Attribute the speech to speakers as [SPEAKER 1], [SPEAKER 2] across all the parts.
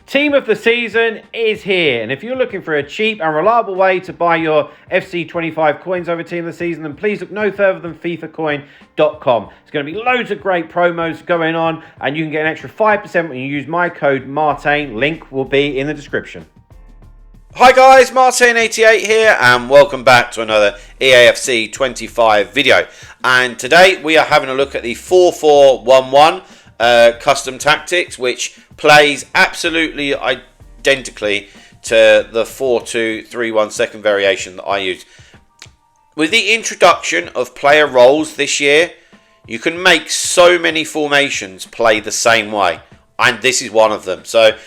[SPEAKER 1] Team of the season is here, and if you're looking for a cheap and reliable way to buy your FC25 coins over Team of the season, then please look no further than FIFAcoin.com. There's going to be loads of great promos going on, and you can get an extra 5% when you use my code MARTIN. Link will be in the description.
[SPEAKER 2] Hi guys, Martin88 here, and welcome back to another Eafc 25 video. And today we are having a look at the 4-4-1-1 custom tactics, which plays absolutely identically to the 4-2-3-1 second variation that I use. With the introduction of player roles this year, you can make so many formations play the same way, and this is one of them. So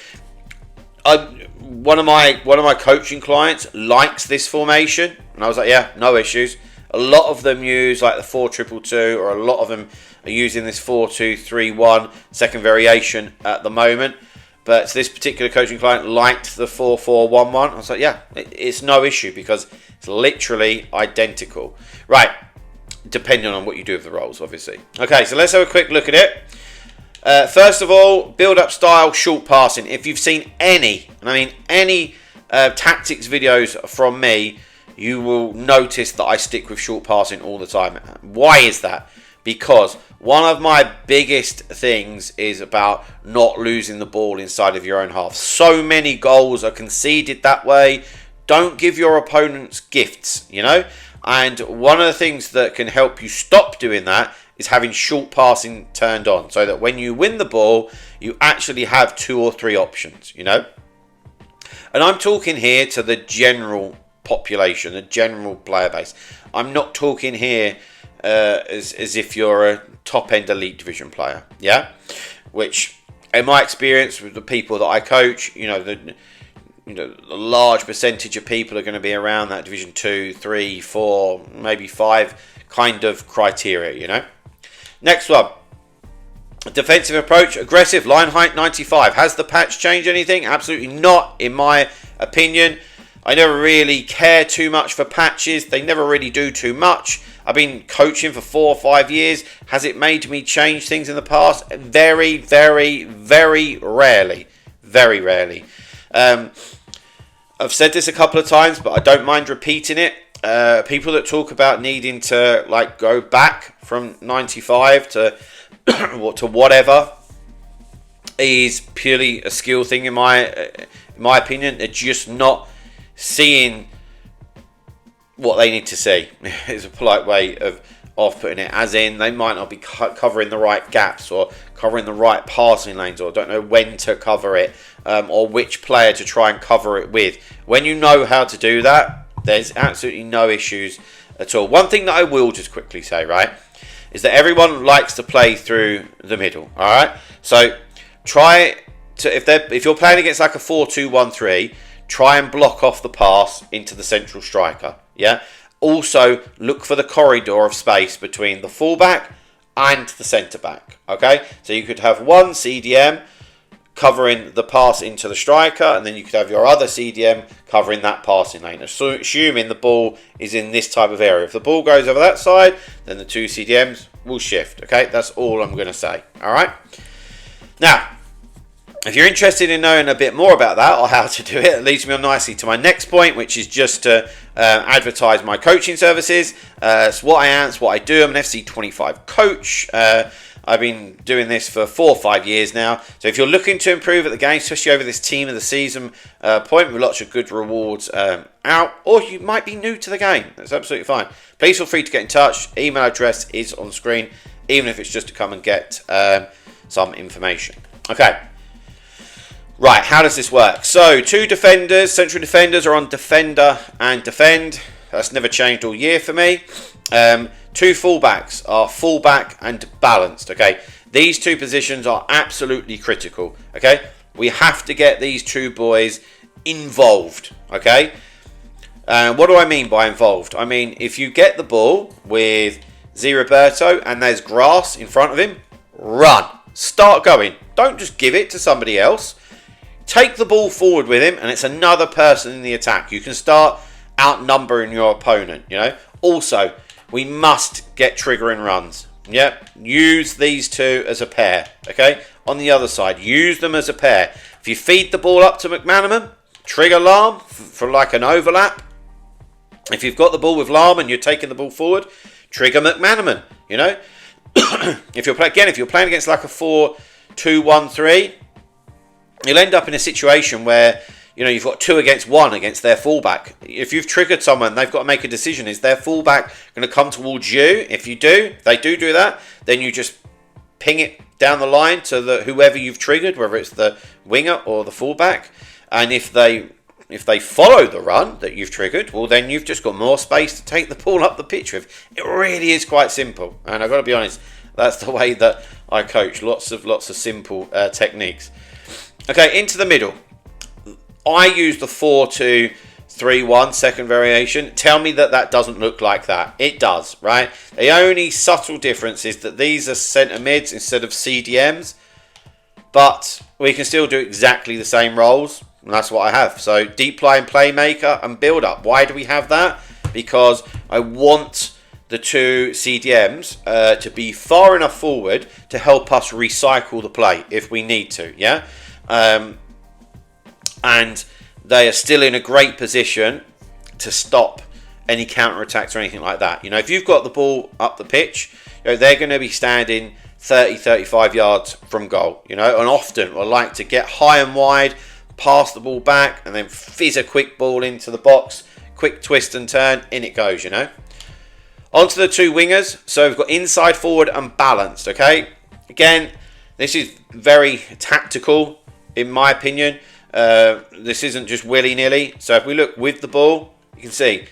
[SPEAKER 2] one of my coaching clients likes this formation, and I was like, yeah, no issues. A lot of them use like the 4-2-2-2, or a lot of them are using this 4-2-3-1 second variation at the moment. But this particular coaching client liked the 4-4-1-1. I was like, yeah, it's no issue because it's literally identical. Right, depending on what you do with the roles, obviously. Okay, so let's have a quick look at it. First of all, build-up style, short passing. If you've seen any, and I mean any tactics videos from me, you will notice that I stick with short passing all the time. Why is that? Because one of my biggest things is about not losing the ball inside of your own half. So many goals are conceded that way. Don't give your opponents gifts, you know? And one of the things that can help you stop doing that is having short passing turned on, so that when you win the ball, you actually have 2 or 3 options, you know? And I'm talking here to the general population, the general player base. I'm not talking here as if you're a top-end elite division player, yeah? Which, in my experience with the people that I coach, the large percentage of people are going to be around that division 2, 3, 4, maybe 5 kind of criteria, you know? Next one. Defensive approach, aggressive, line height 95. Has the patch changed anything? Absolutely not, in my opinion. I never really care too much for patches. They never really do too much. I've been coaching for 4 or 5 years. Has it made me change things in the past? Very, very, very rarely. Very rarely. I've said this a couple of times, but I don't mind repeating it. People that talk about needing to like go back from 95 to whatever is purely a skill thing in my opinion. They're just not seeing what they need to see. It's a polite way of putting it, as in they might not be covering the right gaps or covering the right passing lanes, or don't know when to cover it, or which player to try and cover it with. When you know how to do that, there's absolutely no issues at all. One thing that I will just quickly say, right, is that everyone likes to play through the middle, all right? So try to, if you're playing against like a 4-2-1-3, try and block off the pass into the central striker, yeah? Also, look for the corridor of space between the fullback and the centre-back, okay? So you could have one CDM covering the pass into the striker, and then you could have your other CDM covering that passing lane, assuming the ball is in this type of area. If the ball goes over that side, then the 2 CDMs will shift, okay? That's all I'm going to say, all right? Now, if you're interested in knowing a bit more about that or how to do it, it leads me on nicely to my next point, which is just to advertise my coaching services. It's what I am, it's what I do. I'm an FC25 coach. I've been doing this for 4 or 5 years now. So if you're looking to improve at the game, especially over this team of the season point with lots of good rewards out, or you might be new to the game, that's absolutely fine. Please feel free to get in touch. Email address is on screen, even if it's just to come and get some information. Okay. Right, how does this work? So, 2 defenders, central defenders are on defender and defend. That's never changed all year for me. 2 fullbacks are fullback and balanced, okay? These 2 positions are absolutely critical, okay? We have to get these 2 boys involved, okay? What do I mean by involved? I mean, if you get the ball with Roberto and there's grass in front of him, run. Start going. Don't just give it to somebody else. Take the ball forward with him, and it's another person in the attack. You can start outnumbering your opponent, you know. Also, we must get triggering runs. Yep, use these 2 as a pair, okay? On the other side, use them as a pair. If If you feed the ball up to McManaman, trigger Lahm for like an overlap. If you've got the ball with Lahm and you're taking the ball forward, trigger McManaman, you know. If you're playing against like a 4-2-1-3, you'll end up in a situation where, you know, you've got 2 against 1 against their fullback. If you've triggered someone, they've got to make a decision. Is their fullback going to come towards you? If they do that, then you just ping it down the line to whoever you've triggered, whether it's the winger or the fullback. And if they follow the run that you've triggered, well, then you've just got more space to take the ball up the pitch with. It really is quite simple. And I've got to be honest, that's the way that I coach. Lots of simple techniques. Okay, into the middle. I use the 4-2-3-1 second variation. Tell me that doesn't look like that. It does, right? The only subtle difference is that these are centre mids instead of CDMs. But we can still do exactly the same roles. And that's what I have. So deep line playmaker and build up. Why do we have that? Because I want the 2 CDMs to be far enough forward to help us recycle the play if we need to. Yeah. And they are still in a great position to stop any counter-attacks or anything like that. You know, if you've got the ball up the pitch, you know, they're going to be standing 30-35 yards from goal, you know, and often will like to get high and wide, pass the ball back, and then fizz a quick ball into the box, quick twist and turn, in it goes, you know. On to the 2 wingers. So we've got inside, forward, and balanced, okay? Again, this is very tactical, in my opinion. This isn't just willy-nilly. So if we look with the ball, you can see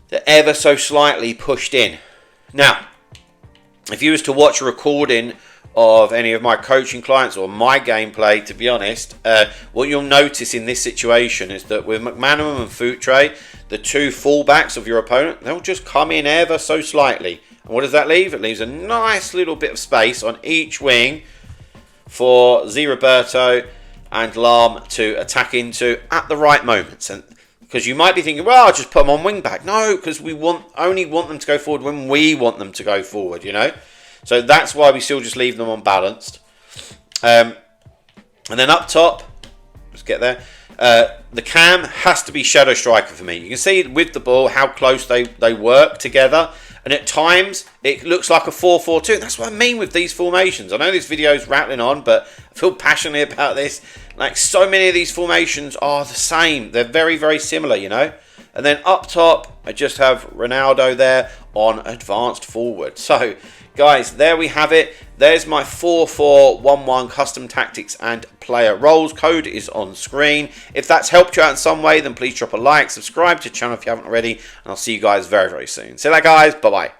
[SPEAKER 2] they're ever so slightly pushed in. Now, if you was to watch a recording of any of my coaching clients or my gameplay, to be honest, what you'll notice in this situation is that with McManaman and Futre, the 2 fullbacks of your opponent, they'll just come in ever so slightly. And what does that leave? It leaves a nice little bit of space on each wing for Roberto and Lahm to attack into at the right moments. And because you might be thinking, well, I'll just put them on wing back. No, because we only want them to go forward when we want them to go forward, you know. So that's why we still just leave them unbalanced. And then up top, let's get there. The cam has to be shadow striker for me. You can see with the ball how close they work together. And at times, it looks like a 4-4-2. That's what I mean with these formations. I know this video is rattling on, but I feel passionate about this. Like, so many of these formations are the same. They're very, very similar, you know. And then up top, I just have Ronaldo there on advanced forward. So, guys, there we have it. There's my 4-4-1-1 custom tactics and player roles. Code is on screen. If that's helped you out in some way, then please drop a like, subscribe to the channel if you haven't already, and I'll see you guys very, very soon. See you later, guys. Bye-bye.